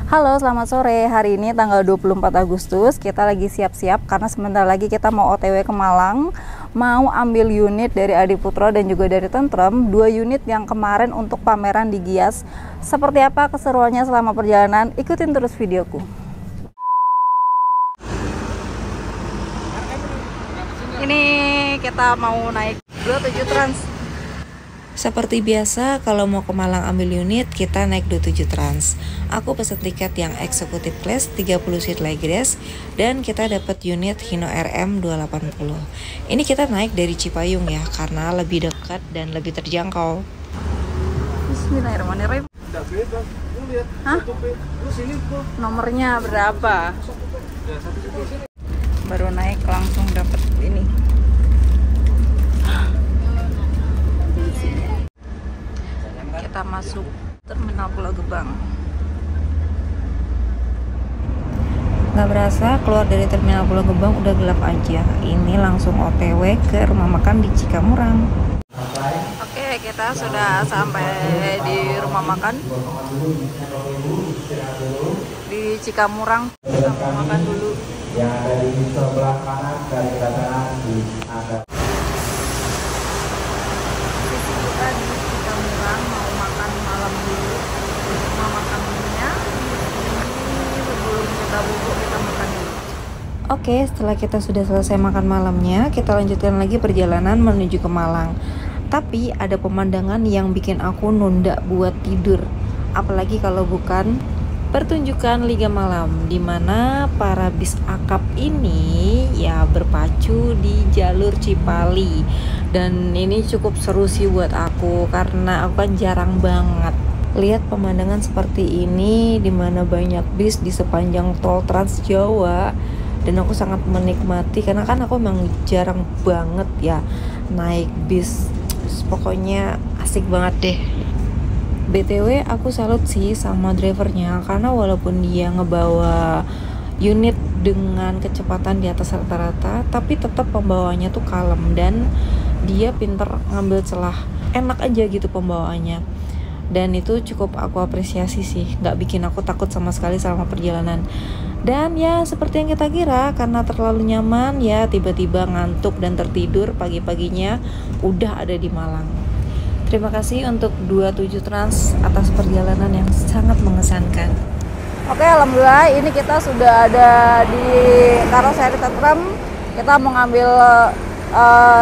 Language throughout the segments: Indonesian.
Halo, selamat sore. Hari ini tanggal 24 Agustus, kita lagi siap-siap karena sebentar lagi kita mau OTW ke Malang, mau ambil unit dari Adiputro dan juga dari Tentrem, 2 unit yang kemarin untuk pameran di Gias. Seperti apa keseruannya selama perjalanan? Ikutin terus videoku. Ini kita mau naik 27 Trans. Seperti biasa, kalau mau ke Malang ambil unit, kita naik 27 Trans. Aku pesen tiket yang executive class 30 seat legroom dan kita dapat unit Hino RM 280. Ini kita naik dari Cipayung ya, karena lebih dekat dan lebih terjangkau. Bismillahirrahmanirrahim. Hah? Nomornya berapa? Baru naik langsung dapat ini. Kita masuk Terminal Pulau Gebang. Gak berasa keluar dari Terminal Pulau Gebang udah gelap aja. Ini langsung OTW ke rumah makan di Cikamurang. Oke, kita sudah sampai di rumah makan di Cikamurang. Kita mau makan dulu. Yang dari sebelah kanan dari kanan di atas. Kita di Cikamurang mau makan malam dulu. Mau makannya ini sebelum kita bubuk kita makan dulu. Oke, setelah kita sudah selesai makan malamnya, kita lanjutkan lagi perjalanan menuju ke Malang. Tapi ada pemandangan yang bikin aku nunda buat tidur. Apalagi kalau bukan pertunjukan Liga Malam, di mana para bis akap ini ya berpacu di jalur Cipali. Dan ini cukup seru sih buat aku karena aku kan jarang banget lihat pemandangan seperti ini, di mana banyak bis di sepanjang tol Trans Jawa. Dan aku sangat menikmati karena kan aku emang jarang banget ya naik bis. Pokoknya asik banget deh. BTW aku salut sih sama drivernya, karena walaupun dia ngebawa unit dengan kecepatan di atas rata-rata, tapi tetap pembawanya tuh kalem dan dia pinter ngambil celah. Enak aja gitu pembawaannya. Dan itu cukup aku apresiasi sih, nggak bikin aku takut sama sekali selama perjalanan. Dan ya seperti yang kita kira, karena terlalu nyaman ya tiba-tiba ngantuk dan tertidur pagi-paginya udah ada di Malang. Terima kasih untuk 27 Trans atas perjalanan yang sangat mengesankan. Oke, alhamdulillah ini kita sudah ada di karoseri Tentrem. Kita mau ngambil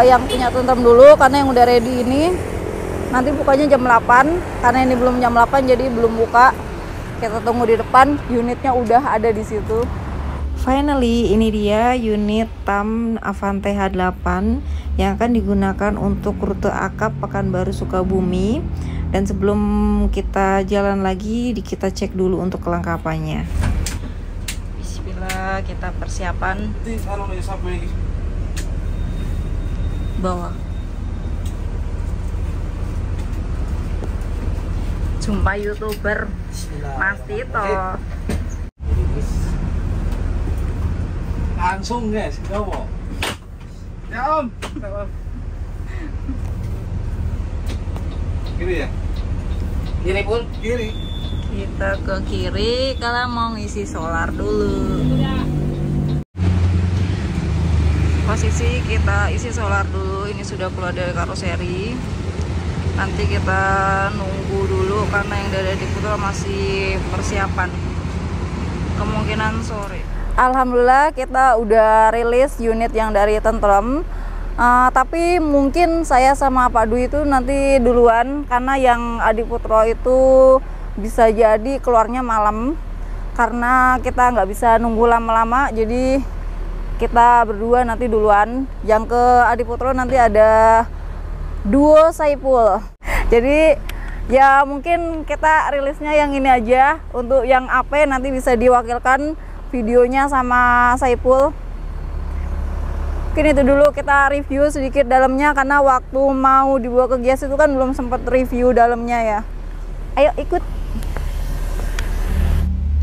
yang punya Tentrem dulu karena yang udah ready ini nanti bukanya jam 8. Karena ini belum jam 8 jadi belum buka. Kita tunggu di depan, unitnya udah ada di situ. Finally, ini dia unit TAM Avante H8 yang akan digunakan untuk rute akap Pekanbaru Sukabumi. Dan sebelum kita jalan lagi, kita cek dulu untuk kelengkapannya. Bismillah, kita persiapan. Bawah. Jumpa YouTuber Mas Tito. Langsung guys, coba. Ya om. Kiri ya? Kiri pun? Kiri. Kita ke kiri kalau mau ngisi solar dulu. Posisi kita isi solar dulu. Ini sudah keluar dari karoseri. Nanti kita nunggu dulu karena yang dari Adiputro masih persiapan. Kemungkinan sore. Alhamdulillah kita udah rilis unit yang dari Tentrem. Tapi mungkin saya sama Pak Dwi itu nanti duluan karena yang Adiputro itu bisa jadi keluarnya malam karena kita nggak bisa nunggu lama-lama, jadi kita berdua nanti duluan. Yang ke Adiputro nanti ada duo Saipul. Jadi ya mungkin kita rilisnya yang ini aja. Untuk yang AP nanti bisa diwakilkan videonya sama Saipul. Mungkin itu dulu, kita review sedikit dalamnya karena waktu mau dibawa ke Gias itu kan belum sempat review dalamnya ya. Ayo ikut.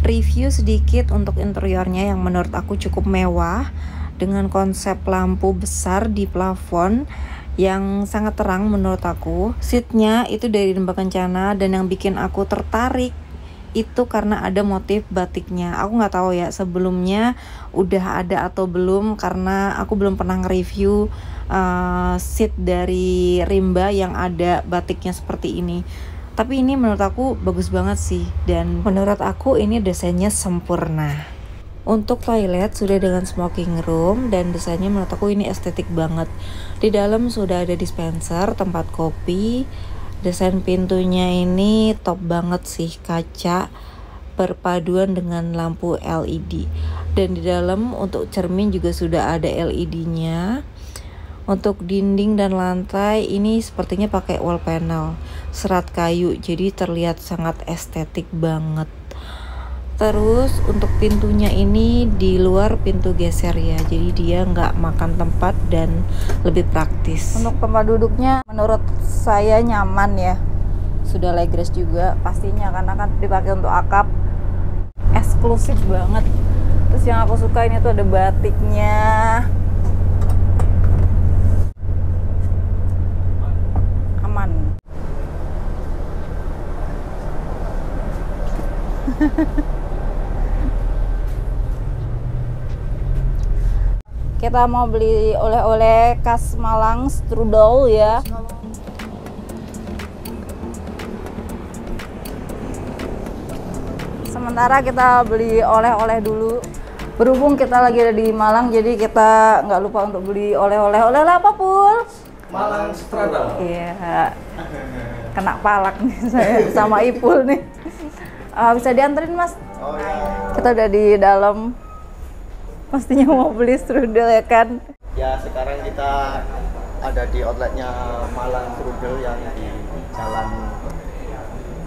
Review sedikit untuk interiornya yang menurut aku cukup mewah dengan konsep lampu besar di plafon yang sangat terang menurut aku. Seatnya itu dari Demba Kencana, dan yang bikin aku tertarik itu karena ada motif batiknya. Aku nggak tahu ya sebelumnya udah ada atau belum, karena aku belum pernah nge-review seat dari Rimba yang ada batiknya seperti ini. Tapi ini menurut aku bagus banget sih, dan menurut aku ini desainnya sempurna. Untuk toilet sudah dengan smoking room, dan desainnya menurut aku ini estetik banget. Di dalam sudah ada dispenser, tempat kopi. Desain pintunya ini top banget sih, kaca perpaduan dengan lampu LED. Dan di dalam untuk cermin juga sudah ada LED-nya. Untuk dinding dan lantai ini sepertinya pakai wall panel serat kayu, jadi terlihat sangat estetik banget. Terus untuk pintunya ini di luar pintu geser ya, jadi dia nggak makan tempat dan lebih praktis. Untuk tempat duduknya menurut saya nyaman ya, sudah legress juga pastinya karena kan dipakai untuk akap, eksklusif banget. Terus yang aku suka ini tuh ada batiknya. Kita mau beli oleh-oleh khas Malang, strudel ya. Sementara kita beli oleh-oleh dulu. Berhubung kita lagi ada di Malang, jadi kita nggak lupa untuk beli oleh-oleh. Oleh-oleh apa, Pul? Malang strudel. Iya. Kena palak nih saya sama Ipul nih. Bisa dianterin, Mas? Oh ya. Kita udah di dalam. Pastinya mau beli strudel ya kan? Ya, sekarang kita ada di outletnya Malang Strudel yang di Jalan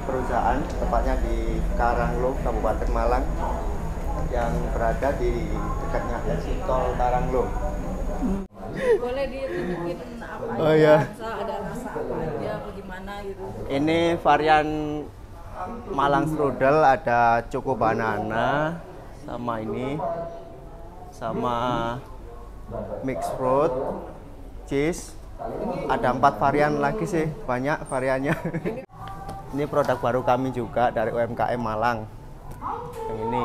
Perusahaan, tepatnya di Karanglo, Kabupaten Malang, yang berada di dekatnya exit tol Karanglo. Boleh ditunjukin apa aja, Oh ya. ada rasa apa aja, apa gimana gitu. Ini varian Malang Strudel, ada Choco Banana sama ini, sama mix fruit, cheese. Ada 4 varian lagi sih, banyak variannya. Ini produk baru kami juga dari UMKM Malang. Yang ini.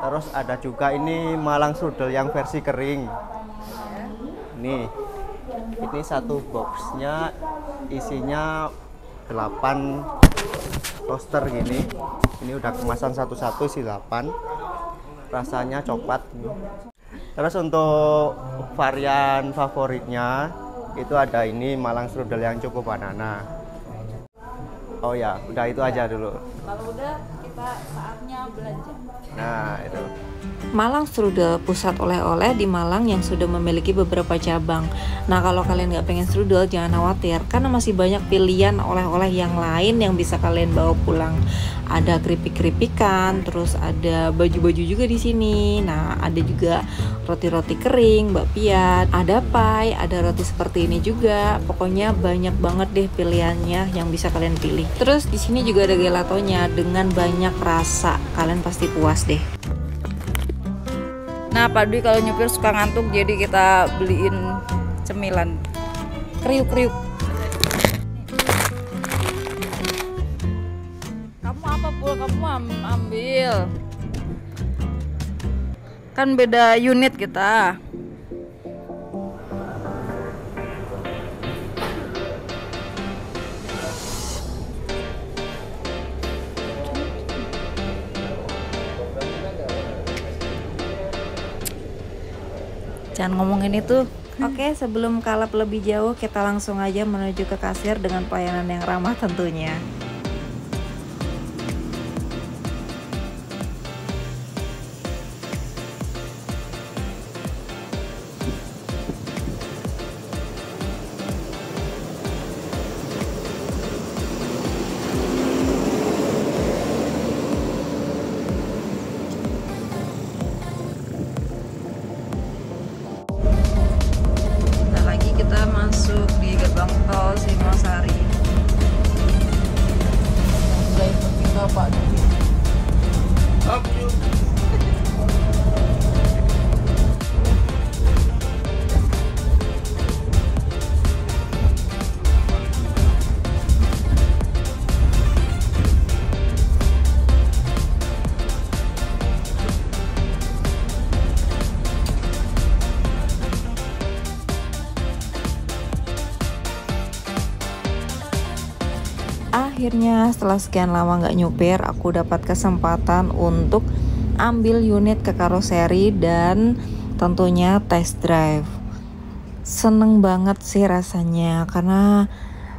Terus ada juga ini Malang Strudel yang versi kering. Ini satu boxnya isinya 8 toaster gini. Ini udah kemasan satu-satu isi 8. Rasanya coklat. Terus untuk varian favoritnya itu ada ini Malang Strudel yang Choco Banana. Oh ya, udah itu aja dulu. Kalau udah kita saatnya belanja. Nah, itu. Malang Strudel, pusat oleh-oleh di Malang yang sudah memiliki beberapa cabang. Nah, kalau kalian nggak pengen strudel, jangan khawatir, karena masih banyak pilihan oleh-oleh yang lain yang bisa kalian bawa pulang. Ada keripik-keripikan, terus ada baju-baju juga di sini. Nah, ada juga roti-roti kering, bakpia, ada pie, ada roti seperti ini juga. Pokoknya banyak banget deh pilihannya yang bisa kalian pilih. Terus di sini juga ada gelatonya dengan banyak rasa. Kalian pasti puas deh. Nah, Pak Dwi kalau nyupir suka ngantuk, jadi kita beliin cemilan kriuk-kriuk. Kamu apa, Pul? Kamu ambil. Kan beda unit kita. Jangan ngomongin itu. Oke, sebelum kalap lebih jauh, kita langsung aja menuju ke kasir dengan pelayanan yang ramah tentunya. Kita masuk di gerbang tol Singosari. akhirnya setelah sekian lama nggak nyupir, aku dapat kesempatan untuk ambil unit ke karoseri dan tentunya test drive. Seneng banget sih rasanya karena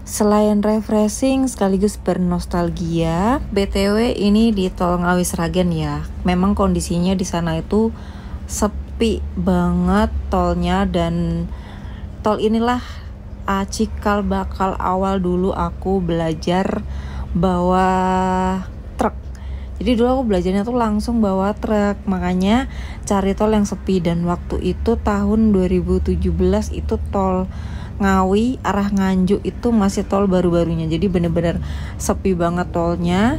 selain refreshing sekaligus bernostalgia. BTW ini di Tol Ngawi Sragen ya. Memang kondisinya di sana itu sepi banget tolnya, dan tol inilah cikal bakal awal dulu aku belajar bawa truk. Jadi dulu aku belajarnya tuh langsung bawa truk, makanya cari tol yang sepi. Dan waktu itu tahun 2017 itu tol Ngawi arah Nganjuk itu masih tol baru-barunya, jadi bener-bener sepi banget tolnya.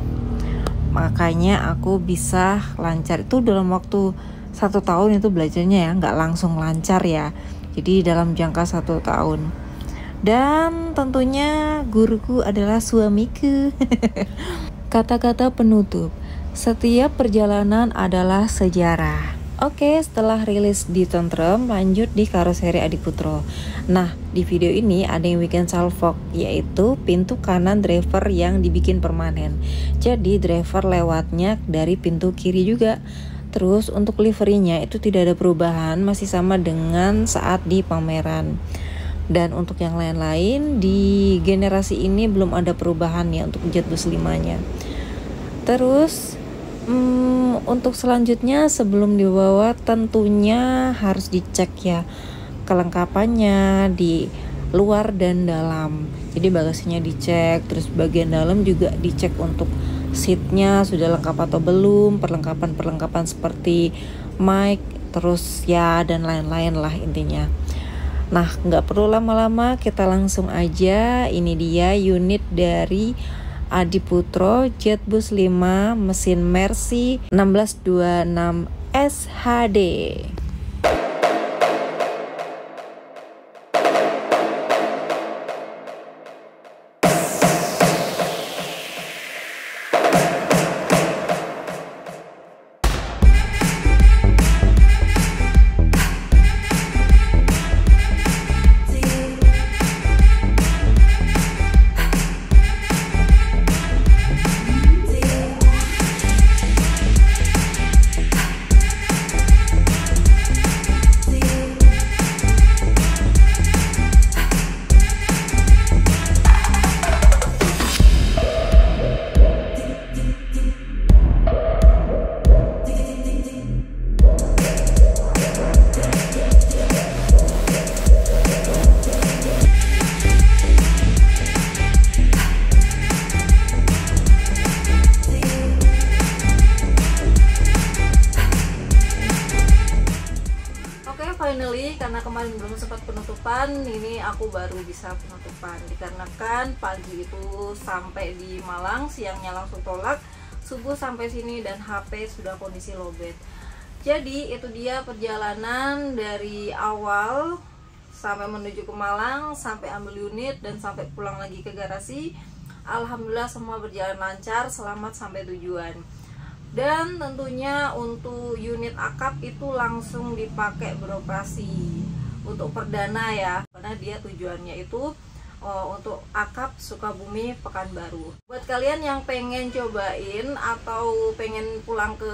Makanya aku bisa lancar itu dalam waktu 1 tahun itu belajarnya ya, nggak langsung lancar ya, jadi dalam jangka 1 tahun. Dan tentunya guruku adalah suamiku. Kata-kata penutup, setiap perjalanan adalah sejarah. Oke, setelah rilis di Tentrem, lanjut di karoseri Adiputro. Nah, di video ini ada yang bikin salvok, yaitu pintu kanan driver yang dibikin permanen. Jadi driver lewatnya dari pintu kiri juga. Terus untuk liverinya itu tidak ada perubahan, masih sama dengan saat di pameran. Dan untuk yang lain-lain di generasi ini belum ada perubahan ya untuk JetBus 5-nya. Terus untuk selanjutnya sebelum dibawa tentunya harus dicek ya kelengkapannya di luar dan dalam. Jadi bagasinya dicek, terus bagian dalam juga dicek untuk seatnya sudah lengkap atau belum, perlengkapan seperti mic, terus ya dan lain-lain lah intinya. Nah, nggak perlu lama-lama, kita langsung aja. Ini dia unit dari Adiputro JetBus 5 mesin Mercy 1626 SHD. Finally, karena kemarin belum sempat penutupan, ini aku baru bisa penutupan dikarenakan pagi itu sampai di Malang, siangnya langsung tolak, subuh sampai sini dan HP sudah kondisi lowbat. Jadi itu dia perjalanan dari awal sampai menuju ke Malang, sampai ambil unit dan sampai pulang lagi ke garasi. Alhamdulillah semua berjalan lancar, selamat sampai tujuan. Dan tentunya untuk unit akap itu langsung dipakai beroperasi untuk perdana ya, karena dia tujuannya itu untuk akap Sukabumi Pekanbaru. Buat kalian yang pengen cobain atau pengen pulang ke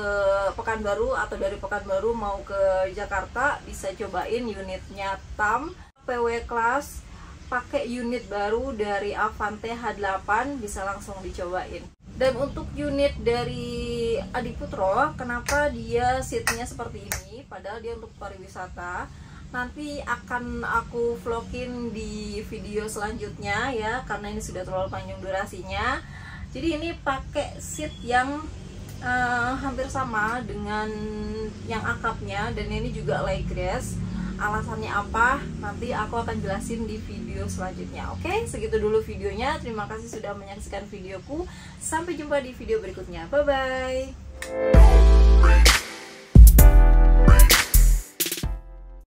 Pekanbaru atau dari Pekanbaru mau ke Jakarta, bisa cobain unitnya TAM PW Class, pakai unit baru dari Avante H8, bisa langsung dicobain. Dan untuk unit dari Adiputro, kenapa dia seatnya seperti ini, padahal dia untuk pariwisata, nanti akan aku vlogin di video selanjutnya ya, karena ini sudah terlalu panjang durasinya. Jadi ini pakai seat yang hampir sama dengan yang akapnya, dan ini juga legress. Alasannya apa, nanti aku akan jelasin di video selanjutnya. Oke, segitu dulu videonya. Terima kasih sudah menyaksikan videoku. Sampai jumpa di video berikutnya. Bye bye.